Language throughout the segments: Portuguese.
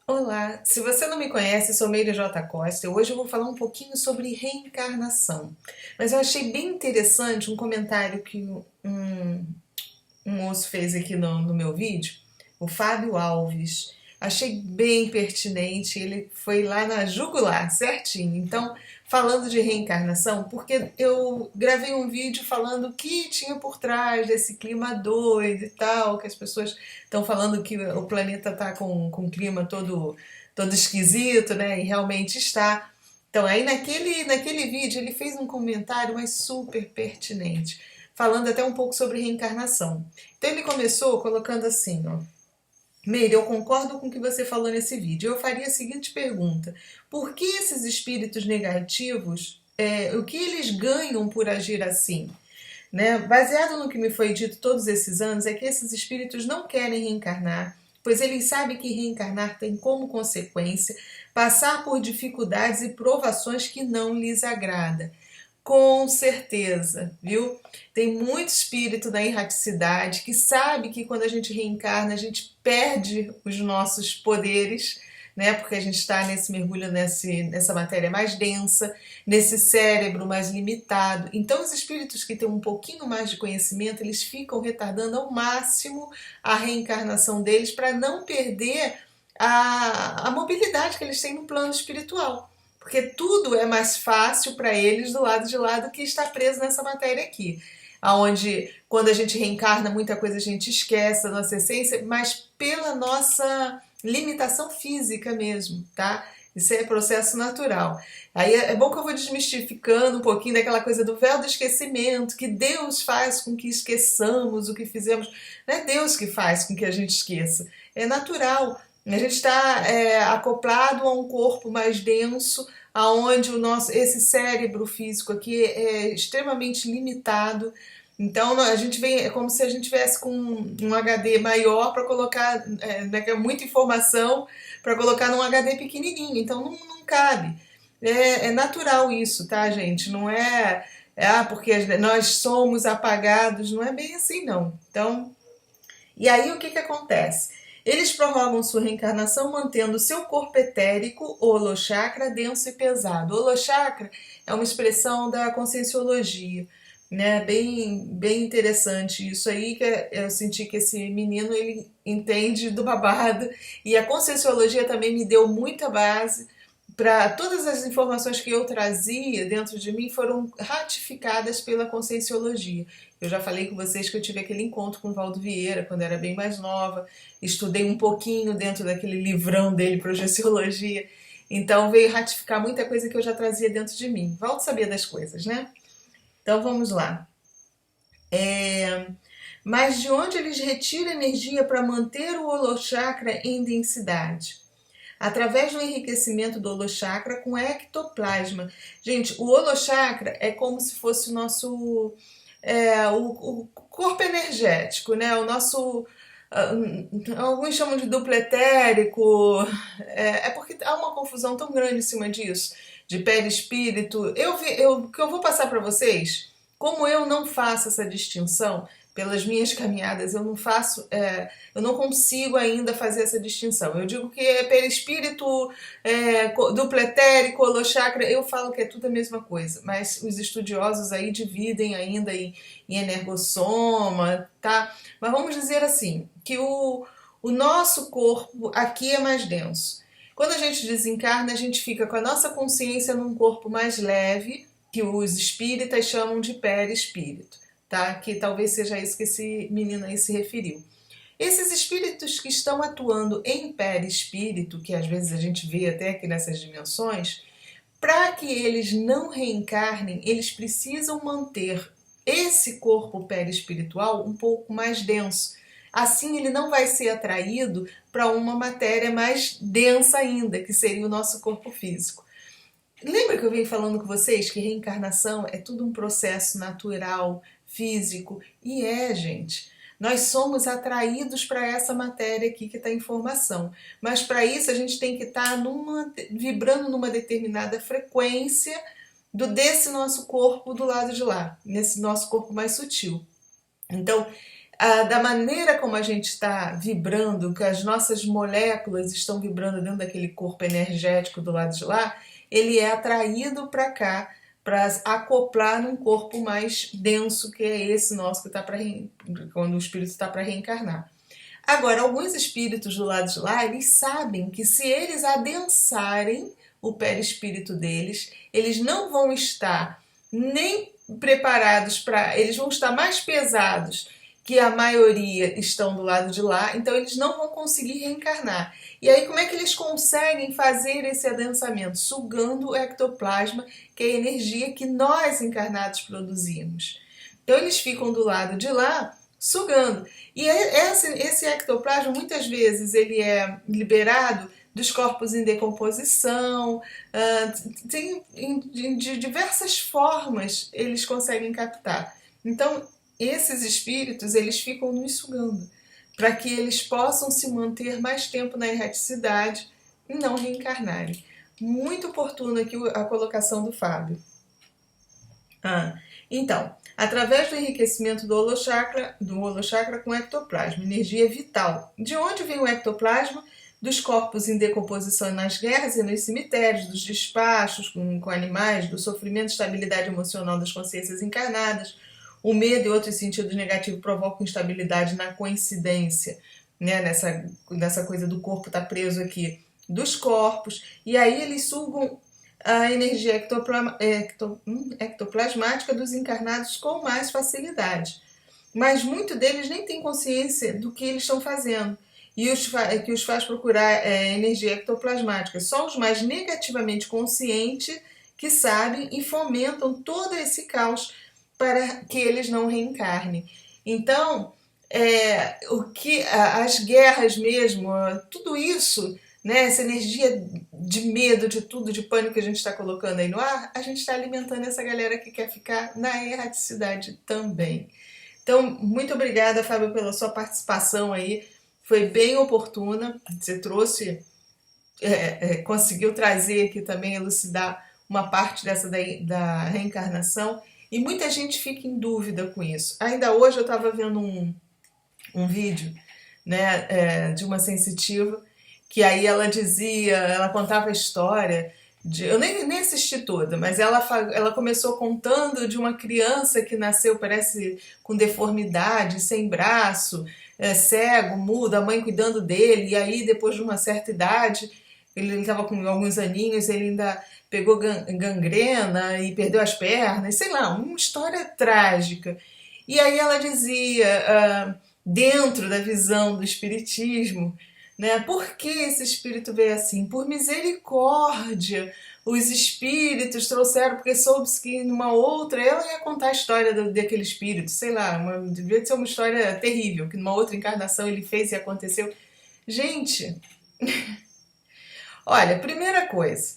Olá, se você não me conhece, sou Meire J. Costa. Hoje eu vou falar um pouquinho sobre reencarnação. Mas eu achei bem interessante um comentário que um moço fez aqui no meu vídeo, o Fábio Alves. Achei bem pertinente, ele foi lá na jugular, certinho. Então, falando de reencarnação, porque eu gravei um vídeo falando o que tinha por trás desse clima doido e tal, que as pessoas estão falando que o planeta está com o clima todo esquisito, né? E realmente está. Então, aí naquele vídeo ele fez um comentário, mas super pertinente, falando até um pouco sobre reencarnação. Então ele começou colocando assim, ó. Meire, eu concordo com o que você falou nesse vídeo. Eu faria a seguinte pergunta: por que esses espíritos negativos, o que eles ganham por agir assim? Né? Baseado no que me foi dito todos esses anos, é que esses espíritos não querem reencarnar, pois eles sabem que reencarnar tem como consequência passar por dificuldades e provações que não lhes agrada. Com certeza, viu? Tem muito espírito da erraticidade que sabe que quando a gente reencarna, a gente perde os nossos poderes, né? Porque a gente está nesse mergulho nessa matéria mais densa, nesse cérebro mais limitado. Então, os espíritos que têm um pouquinho mais de conhecimento, eles ficam retardando ao máximo a reencarnação deles para não perder a mobilidade que eles têm no plano espiritual. Porque tudo é mais fácil para eles do lado de lá do que estar preso nessa matéria aqui. Onde, quando a gente reencarna, muita coisa a gente esquece da nossa essência, mas pela nossa limitação física mesmo, tá? Isso é processo natural. Aí é bom que eu vou desmistificando um pouquinho daquela coisa do véu do esquecimento, que Deus faz com que esqueçamos o que fizemos. Não é Deus que faz com que a gente esqueça. É natural. A gente está acoplado a um corpo mais denso, aonde esse cérebro físico aqui é extremamente limitado. Então a gente vem, é como se a gente tivesse com um HD maior para colocar, né, é muita informação para colocar num HD pequenininho. Então não cabe. É natural isso, tá, gente? Não porque nós somos apagados, não é bem assim, não. Então, e aí o que que acontece? Eles prorrogam sua reencarnação mantendo seu corpo etérico, o holochakra, denso e pesado. O holochakra é uma expressão da conscienciologia, né? Bem interessante isso aí, que eu senti que esse menino ele entende do babado, e a conscienciologia também me deu muita base para todas as informações que eu trazia dentro de mim foram ratificadas pela conscienciologia. Eu já falei com vocês que eu tive aquele encontro com o Valdo Vieira quando era bem mais nova, estudei um pouquinho dentro daquele livrão dele, Projeciologia, então veio ratificar muita coisa que eu já trazia dentro de mim. Valdo sabia das coisas, né? Então vamos lá. Mas de onde eles retiram energia para manter o holochakra em densidade? Através do enriquecimento do holochakra com ectoplasma. Gente, o holochakra é como se fosse o nosso o corpo energético, né? O nosso alguns chamam de duplo etérico, porque há uma confusão tão grande em cima disso, de perispírito. O que eu vou passar para vocês, como eu não faço essa distinção, pelas minhas caminhadas, eu não consigo ainda fazer essa distinção. Eu digo que é perispírito, duplo etérico, holochakra, eu falo que é tudo a mesma coisa, mas os estudiosos aí dividem ainda em energossoma, tá? Mas vamos dizer assim, que o nosso corpo aqui é mais denso. Quando a gente desencarna, a gente fica com a nossa consciência num corpo mais leve, que os espíritas chamam de perispírito, tá? Que talvez seja isso que esse menino aí se referiu. Esses espíritos que estão atuando em perispírito, que às vezes a gente vê até aqui nessas dimensões, para que eles não reencarnem, eles precisam manter esse corpo perispiritual um pouco mais denso. Assim, ele não vai ser atraído para uma matéria mais densa ainda, que seria o nosso corpo físico. Lembra que eu venho falando com vocês que reencarnação é tudo um processo natural, físico? E gente. Nós somos atraídos para essa matéria aqui que está em formação. Mas para isso a gente tem que estar vibrando numa determinada frequência desse nosso corpo do lado de lá, nesse nosso corpo mais sutil. Então, da maneira como a gente está vibrando, que as nossas moléculas estão vibrando dentro daquele corpo energético do lado de lá, ele é atraído para cá para acoplar num corpo mais denso, que é esse nosso que está para quando o espírito está para reencarnar. Agora, alguns espíritos do lado de lá, eles sabem que se eles adensarem o perispírito deles, eles não vão estar nem preparados para... Eles vão estar mais pesados que a maioria estão do lado de lá, então eles não vão conseguir reencarnar. E aí como é que eles conseguem fazer esse adensamento? Sugando o ectoplasma, que é a energia que nós encarnados produzimos. Então eles ficam do lado de lá, sugando. E esse ectoplasma, muitas vezes, ele é liberado dos corpos em decomposição, de diversas formas eles conseguem captar. Então, esses espíritos, eles ficam nos sugando, para que eles possam se manter mais tempo na erraticidade e não reencarnarem. Muito oportuna aqui a colocação do Fábio. Então, através do enriquecimento do holochakra com ectoplasma, energia vital. De onde vem o ectoplasma? Dos corpos em decomposição nas guerras e nos cemitérios, dos despachos com animais, do sofrimento e estabilidade emocional das consciências encarnadas. O medo e outros sentidos negativos provocam instabilidade na coincidência, né? Nessa coisa do corpo estar preso aqui, dos corpos. E aí eles sugam a energia ectoplasmática dos encarnados com mais facilidade. Mas muitos deles nem têm consciência do que eles estão fazendo e que os faz procurar energia ectoplasmática. Só os mais negativamente conscientes que sabem e fomentam todo esse caos para que eles não reencarnem. Então, as guerras mesmo, tudo isso, né, essa energia de medo, de tudo, de pânico que a gente está colocando aí no ar, a gente está alimentando essa galera que quer ficar na erraticidade também. Então, muito obrigada, Fábio, pela sua participação aí. Foi bem oportuna. Você trouxe, conseguiu trazer aqui também, elucidar uma parte dessa da reencarnação. E muita gente fica em dúvida com isso. Ainda hoje eu estava vendo um vídeo, né, de uma sensitiva, que aí ela contava a história eu nem assisti toda, mas ela começou contando de uma criança que nasceu, parece, com deformidade, sem braço, cego, mudo, a mãe cuidando dele, e aí depois de uma certa idade, ele estava com alguns aninhos, ele ainda pegou gangrena e perdeu as pernas, sei lá, uma história trágica. E aí ela dizia, dentro da visão do espiritismo, né, por que esse espírito veio assim? Por misericórdia, os espíritos trouxeram, porque soube-se que numa outra, ela ia contar a história daquele espírito, sei lá, devia ser uma história terrível, que numa outra encarnação ele fez e aconteceu. Gente, olha, primeira coisa,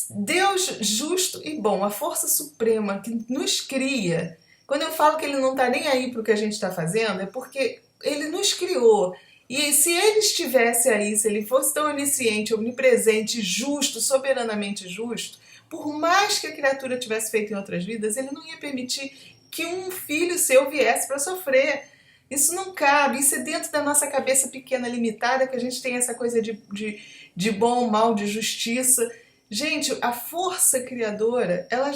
Deus justo e bom, a força suprema que nos cria. Quando eu falo que ele não está nem aí para o que a gente está fazendo, é porque ele nos criou. E se ele estivesse aí, se ele fosse tão onisciente, onipresente, justo, soberanamente justo, por mais que a criatura tivesse feito em outras vidas, ele não ia permitir que um filho seu viesse para sofrer. Isso não cabe, isso é dentro da nossa cabeça pequena, limitada, que a gente tem essa coisa de bom, mal, de justiça. Gente, a força criadora, ela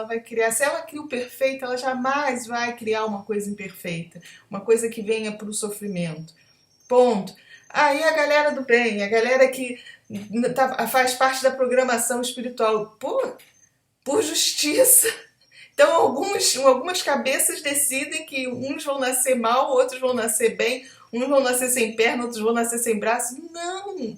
vai criar, se ela cria o perfeito, ela jamais vai criar uma coisa imperfeita, uma coisa que venha para o sofrimento. Ponto. Aí a galera do bem, a galera que faz parte da programação espiritual, por justiça. Então algumas cabeças decidem que uns vão nascer mal, outros vão nascer bem, uns vão nascer sem perna, outros vão nascer sem braço. Não,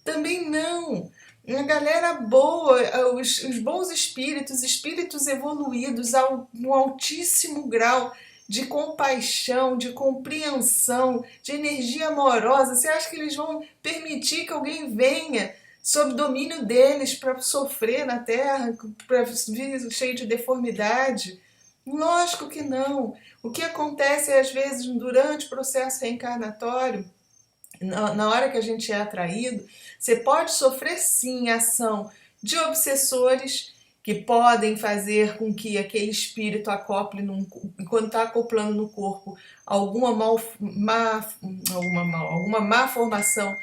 também não. Uma galera boa, os bons espíritos evoluídos um altíssimo grau de compaixão, de compreensão, de energia amorosa. Você acha que eles vão permitir que alguém venha sob domínio deles para sofrer na Terra, para vir cheio de deformidade? Lógico que não. O que acontece às vezes durante o processo reencarnatório, na hora que a gente é atraído, você pode sofrer sim a ação de obsessores que podem fazer com que aquele espírito acople, enquanto está acoplando no corpo, alguma má formação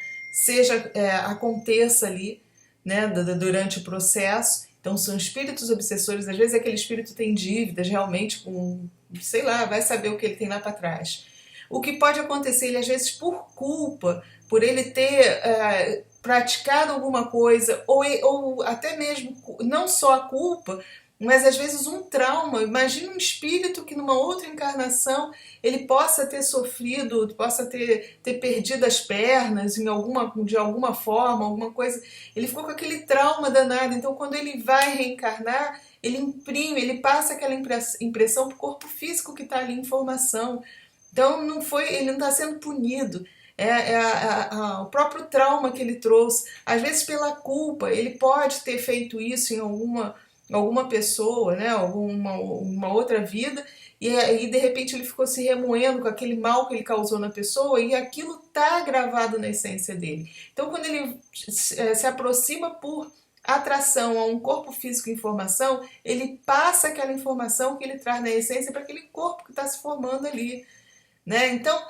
aconteça ali, né, durante o processo. Então são espíritos obsessores, às vezes aquele espírito tem dívidas realmente com, sei lá, vai saber o que ele tem lá para trás. O que pode acontecer, ele às vezes por culpa, por ele ter praticado alguma coisa, ou até mesmo não só a culpa, mas às vezes um trauma. Imagina um espírito que numa outra encarnação ele possa ter sofrido, possa ter perdido as pernas de alguma forma, alguma coisa. Ele ficou com aquele trauma danado. Então quando ele vai reencarnar, ele imprime, ele passa aquela impressão para o corpo físico que está ali em formação. Então ele não está sendo punido. O próprio trauma que ele trouxe, às vezes pela culpa, ele pode ter feito isso em alguma pessoa, né, uma outra vida, e aí de repente ele ficou se remoendo com aquele mal que ele causou na pessoa, e aquilo está gravado na essência dele. Então quando ele se aproxima por atração a um corpo físico em formação, ele passa aquela informação que ele traz na essência para aquele corpo que está se formando ali, né? Então,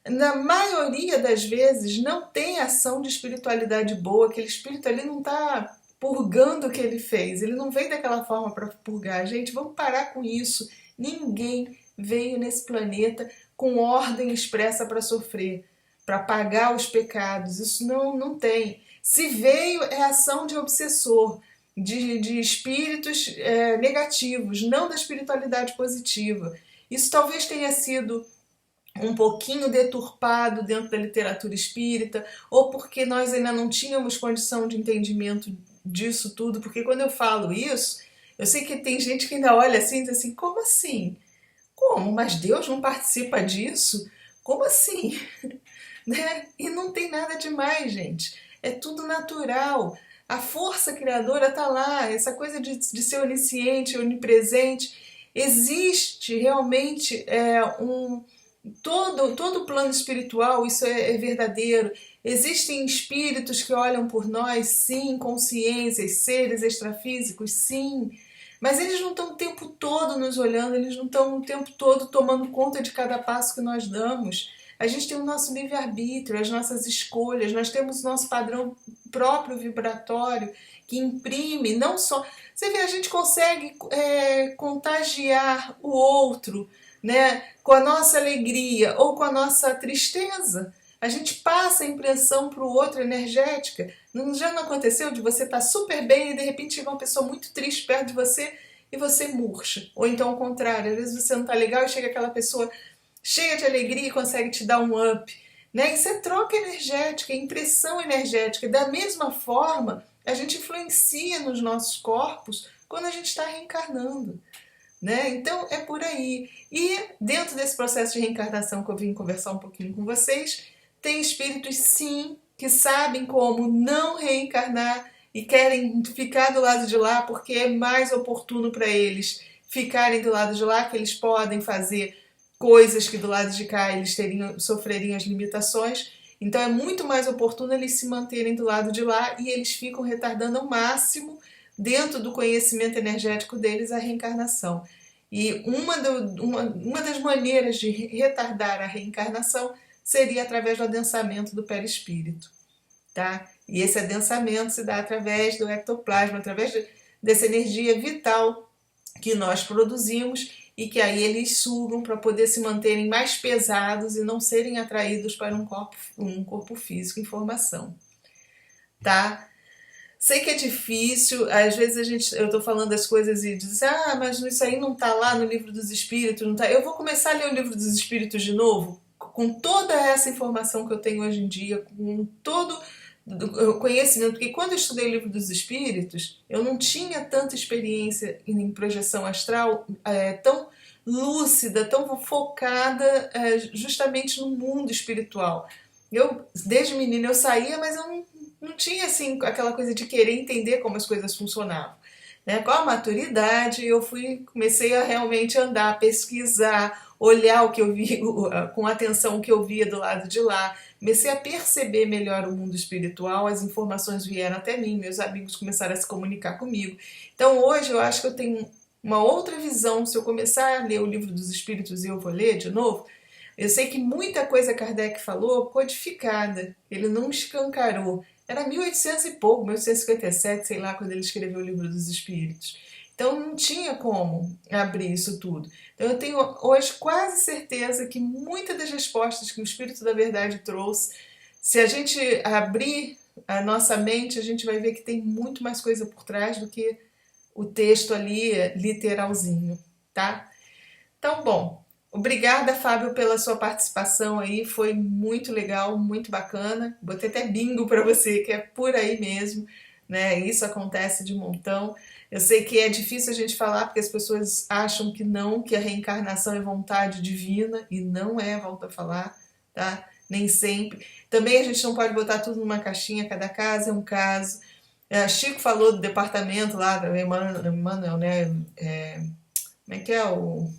na maioria das vezes, não tem ação de espiritualidade boa, aquele espírito ali não está purgando o que ele fez, ele não veio daquela forma para purgar. Gente, vamos parar com isso. Ninguém veio nesse planeta com ordem expressa para sofrer, para pagar os pecados. Isso não tem. Se veio, é ação de obsessor, de espíritos negativos, não da espiritualidade positiva. Isso talvez tenha sido um pouquinho deturpado dentro da literatura espírita, ou porque nós ainda não tínhamos condição de entendimento disso tudo, porque quando eu falo isso, eu sei que tem gente que ainda olha assim e diz assim, como assim? Como? Mas Deus não participa disso? Como assim? Né? E não tem nada demais, gente. É tudo natural. A força criadora está lá, essa coisa de ser onisciente, onipresente. Existe realmente todo o plano espiritual, isso é verdadeiro. Existem espíritos que olham por nós, sim, consciências, seres extrafísicos, sim, mas eles não estão o tempo todo nos olhando, eles não estão o tempo todo tomando conta de cada passo que nós damos. A gente tem o nosso livre-arbítrio, as nossas escolhas, nós temos o nosso padrão próprio vibratório que imprime, não só... Você vê, a gente consegue contagiar o outro, né, com a nossa alegria ou com a nossa tristeza. A gente passa a impressão para o outro energética. Já não aconteceu de você estar super bem e de repente chega uma pessoa muito triste perto de você e você murcha? Ou então ao contrário, às vezes você não está legal e chega aquela pessoa cheia de alegria e consegue te dar um up, né? Isso é troca energética, é impressão energética. Da mesma forma, a gente influencia nos nossos corpos quando a gente está reencarnando, né? Então é por aí. E dentro desse processo de reencarnação que eu vim conversar um pouquinho com vocês, tem espíritos sim que sabem como não reencarnar e querem ficar do lado de lá porque é mais oportuno para eles ficarem do lado de lá, que eles podem fazer coisas que do lado de cá eles sofreriam as limitações. Então é muito mais oportuno eles se manterem do lado de lá e eles ficam retardando ao máximo, dentro do conhecimento energético deles, a reencarnação. E uma das maneiras de retardar a reencarnação seria através do adensamento do perispírito, tá? E esse adensamento se dá através do ectoplasma, através dessa energia vital que nós produzimos e que aí eles sugam para poder se manterem mais pesados e não serem atraídos para um corpo físico em formação, tá? Sei que é difícil, às vezes eu tô falando as coisas e diz, mas isso aí não tá lá no livro dos espíritos, não tá. Eu vou começar a ler o livro dos espíritos de novo, com toda essa informação que eu tenho hoje em dia, com todo o conhecimento, porque quando eu estudei o livro dos espíritos, eu não tinha tanta experiência em projeção astral tão lúcida, tão focada justamente no mundo espiritual. Desde menina eu saía, mas eu não tinha assim aquela coisa de querer entender como as coisas funcionavam, né? Com a maturidade eu comecei a realmente andar, pesquisar, olhar o que eu vi, com atenção o que eu via do lado de lá, comecei a perceber melhor o mundo espiritual, as informações vieram até mim, meus amigos começaram a se comunicar comigo. Então hoje eu acho que eu tenho uma outra visão. Se eu começar a ler o Livro dos Espíritos e eu vou ler de novo, eu sei que muita coisa Kardec falou codificada, ele não escancarou. Era 1800 e pouco, 1857, sei lá, quando ele escreveu o Livro dos Espíritos. Então não tinha como abrir isso tudo. Então eu tenho hoje quase certeza que muitas das respostas que o Espírito da Verdade trouxe, se a gente abrir a nossa mente, a gente vai ver que tem muito mais coisa por trás do que o texto ali literalzinho, tá? Então, bom, obrigada, Fábio, pela sua participação aí, foi muito legal, muito bacana. Botei até bingo para você, que é por aí mesmo, né? Isso acontece de montão. Eu sei que é difícil a gente falar porque as pessoas acham que não, que a reencarnação é vontade divina e não é, volto a falar, tá? Nem sempre. Também a gente não pode botar tudo numa caixinha, cada caso é um caso. Chico falou do departamento lá, do Emmanuel, né? Como é que é o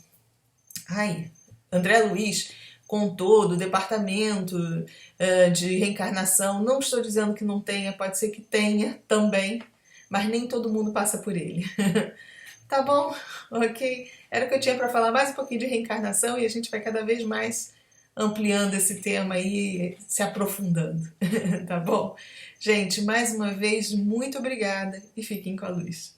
Ai, André Luiz contou do departamento de reencarnação. Não estou dizendo que não tenha, pode ser que tenha também, mas nem todo mundo passa por ele. Tá bom? Ok? Era o que eu tinha para falar, mais um pouquinho de reencarnação, e a gente vai cada vez mais ampliando esse tema aí, se aprofundando. Tá bom? Gente, mais uma vez, muito obrigada e fiquem com a luz.